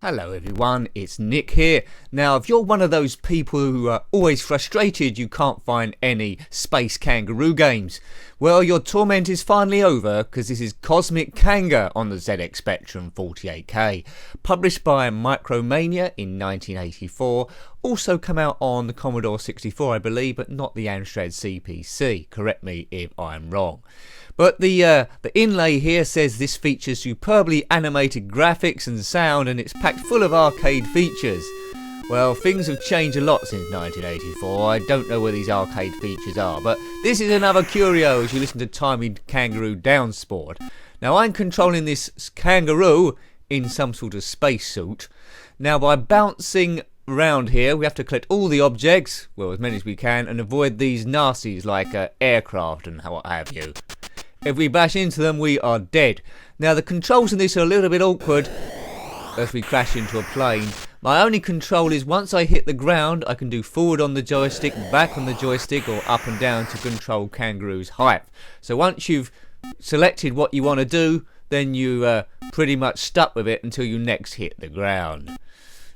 Hello everyone, it's Nick here. Now if you're one of those people who are always frustrated you can't find any Space Kangaroo games, well your torment is finally over because this is Kosmic Kanga on the ZX Spectrum 48K. Published by Micromania in 1984, also come out on the Commodore 64 I believe, but not the Amstrad CPC, correct me if I'm wrong. But the inlay here says this features superbly animated graphics and sound and it's packed full of arcade features. Well, things have changed a lot since 1984. I don't know where these arcade features are, but this is another curio as you listen to Timey Kangaroo Down Sport. Now I'm controlling this Kangaroo in some sort of spacesuit. Now by bouncing around here we have to collect all the objects, well as many as we can, and avoid these nasties like aircraft and what have you. If we bash into them we are dead. Now the controls in this are a little bit awkward as we crash into a plane. My only control is once I hit the ground I can do forward on the joystick, back on the joystick, or up and down to control Kangaroo's height. So once you've selected what you want to do, then you pretty much stuck with it until you next hit the ground.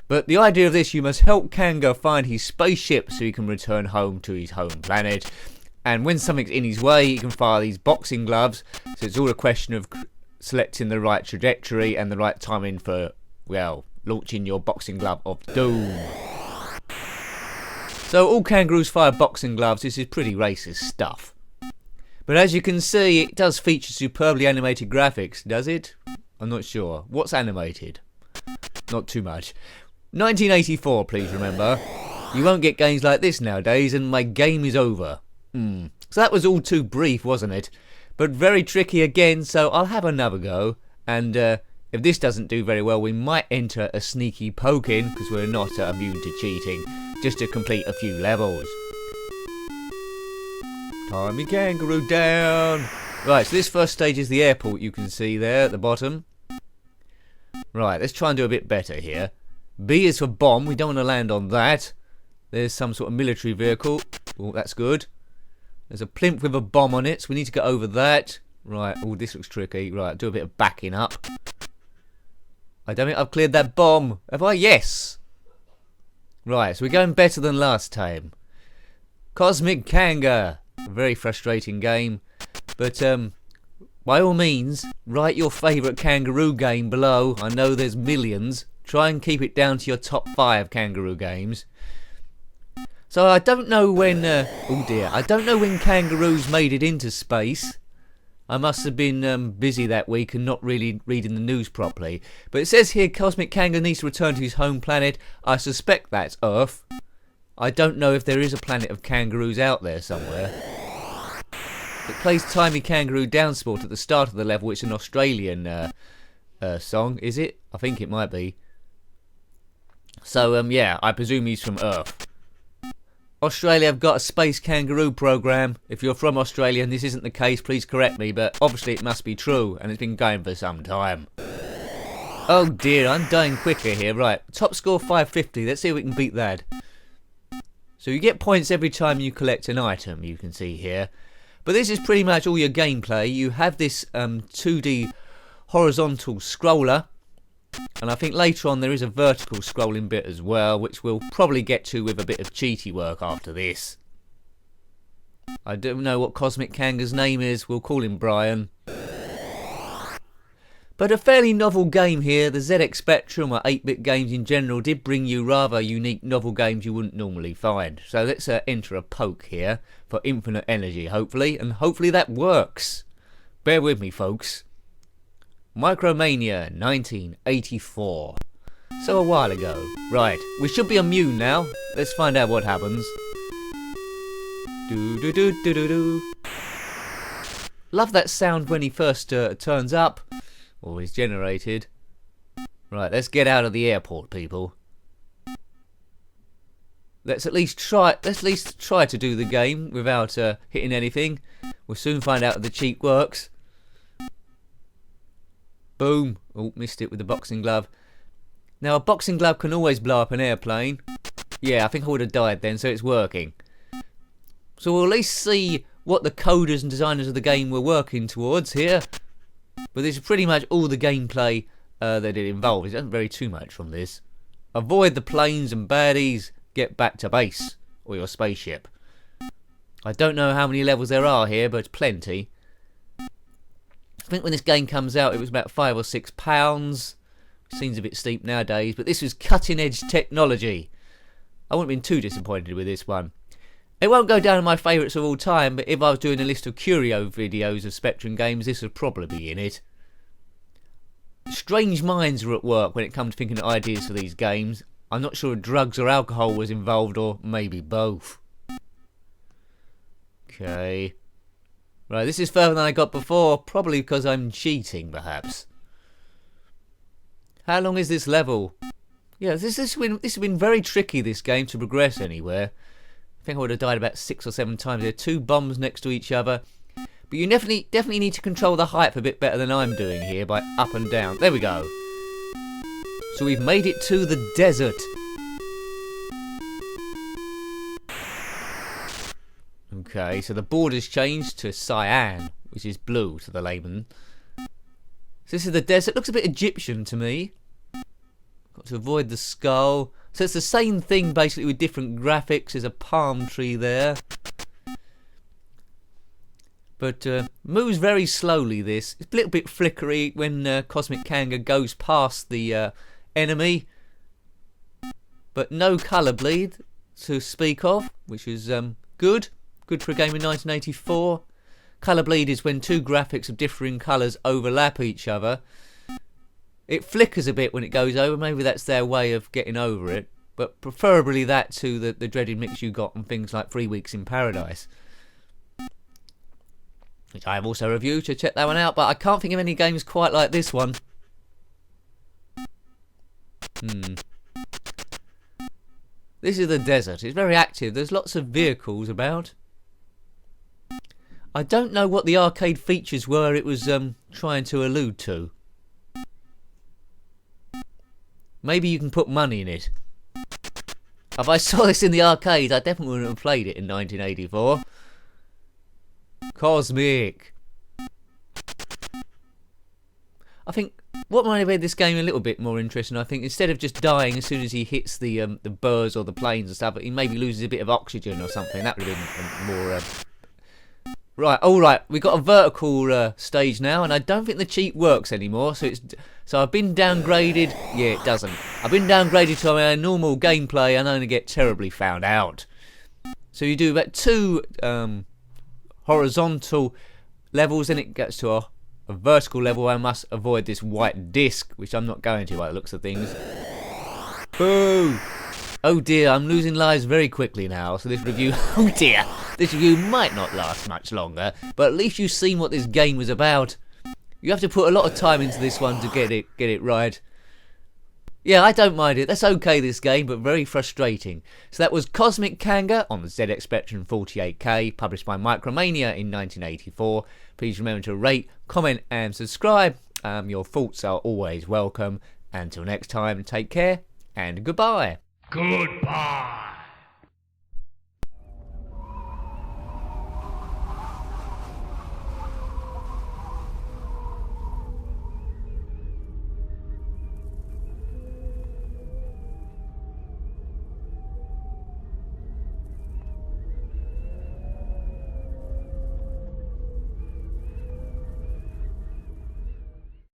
But the idea of this, you must help Kanga find his spaceship so he can return home to his home planet. And when something's in his way, he can fire these boxing gloves. So it's all a question of selecting the right trajectory and the right timing for, well, launching your boxing glove of doom. So all Kangaroos fire boxing gloves. This is pretty racist stuff. But as you can see, it does feature superbly animated graphics, does it? I'm not sure. What's animated? Not too much. 1984, please remember. You won't get games like this nowadays, and my game is over. So that was all too brief, wasn't it? But very tricky again, so I'll have another go. And if this doesn't do very well, we might enter a sneaky poke in, because we're not immune to cheating, just to complete a few levels. Timey Kangaroo down. Right, so this first stage is the airport you can see there at the bottom. Right, let's try and do a bit better here. B is for bomb, we don't want to land on that. There's some sort of military vehicle. Oh, that's good. There's a plimp with a bomb on it, so we need to get over that. Right, oh, this looks tricky. Right, do a bit of backing up. I don't think I've cleared that bomb. Have I? Yes. Right, so we're going better than last time. Kosmic Kanga. A very frustrating game. But, by all means, write your favourite Kangaroo game below. I know there's millions. Try and keep it down to your top 5 Kangaroo games. So I don't know when, oh dear, I don't know when Kangaroos made it into space. I must have been busy that week and not really reading the news properly. But it says here Kosmic Kanga needs to return to his home planet. I suspect that's Earth. I don't know if there is a planet of kangaroos out there somewhere. It plays Timey Kangaroo Down Sport at the start of the level, which is an Australian song, is it? I think it might be. So, yeah, I presume he's from Earth. Australia have got a Space Kangaroo program. If you're from Australia and this isn't the case, please correct me, but obviously it must be true, and it's been going for some time. Oh dear, I'm dying quicker here. Right, top score 550. Let's see if we can beat that. So you get points every time you collect an item, you can see here. But this is pretty much all your gameplay. You have this 2D horizontal scroller. And I think later on there is a vertical scrolling bit as well, which we'll probably get to with a bit of cheaty work after this. I don't know what Kosmic Kanga's name is, we'll call him Brian. But a fairly novel game here. The ZX Spectrum, or 8-bit games in general, did bring you rather unique novel games you wouldn't normally find. So let's enter a poke here for infinite energy, hopefully, and hopefully that works. Bear with me, folks. Micromania 1984. So a while ago. Right, we should be immune now. Let's find out what happens. Do do do do do do. Love that sound when he first turns up, or is generated. Right, let's get out of the airport, people. Let's at least try to do the game without hitting anything. We'll soon find out if the cheat works. Boom. Oh, missed it with the boxing glove. Now, a boxing glove can always blow up an airplane. Yeah, I think I would have died then, so it's working. So we'll at least see what the coders and designers of the game were working towards here. But this is pretty much all the gameplay that it involves. It doesn't vary too much from this. Avoid the planes and baddies. Get back to base, or your spaceship. I don't know how many levels there are here, but plenty. I think when this game comes out, it was about £5 or £6. Seems a bit steep nowadays, but this was cutting-edge technology. I wouldn't have been too disappointed with this one. It won't go down in my favourites of all time, but if I was doing a list of curio videos of Spectrum games, this would probably be in it. Strange minds were at work when it comes to thinking of ideas for these games. I'm not sure if drugs or alcohol was involved, or maybe both. Okay. Right, this is further than I got before, probably because I'm cheating, perhaps. How long is this level? Yeah, this has been very tricky, this game, to progress anywhere. I think I would have died about 6 or 7 times. There are 2 bombs next to each other. But you definitely need to control the height a bit better than I'm doing here, by up and down. There we go. So we've made it to the desert. Okay, so the border's changed to cyan, which is blue to the layman. So this is the desert. Looks a bit Egyptian to me. Got to avoid the skull. So it's the same thing basically with different graphics. There's a palm tree there. But moves very slowly, this. It's a little bit flickery when Cosmic Kanga goes past the enemy. But no colour bleed to speak of, which is good. Good for a game in 1984. Colour bleed is when 2 graphics of differing colours overlap each other. It flickers a bit when it goes over. Maybe that's their way of getting over it. But preferably that to the dreaded mix you got on things like 3 Weeks in Paradise, which I have also reviewed, so check that one out. But I can't think of any games quite like this one. This is the desert. It's very active. There's lots of vehicles about. I don't know what the arcade features were it was trying to allude to. Maybe you can put money in it. If I saw this in the arcade, I definitely wouldn't have played it in 1984. Cosmic. I think what might have made this game a little bit more interesting, I think, instead of just dying as soon as he hits the birds or the planes and stuff, he maybe loses a bit of oxygen or something. That would have been more... Right, alright, we've got a vertical stage now, and I don't think the cheat works anymore, so I've been downgraded. Yeah, it doesn't. I've been downgraded to my normal gameplay and only get terribly found out. So you do about 2 horizontal levels, then it gets to a vertical level. I must avoid this white disc, which I'm not going to by the looks of things. Boo! Oh dear, I'm losing lives very quickly now, so this review... Oh dear! This review might not last much longer, but at least you've seen what this game was about. You have to put a lot of time into this one to get it right. Yeah, I don't mind it. That's okay, this game, but very frustrating. So that was Cosmic Kanga on the ZX Spectrum 48K, published by Micromania in 1984. Please remember to rate, comment and subscribe. Your thoughts are always welcome. Until next time, take care and goodbye. Goodbye.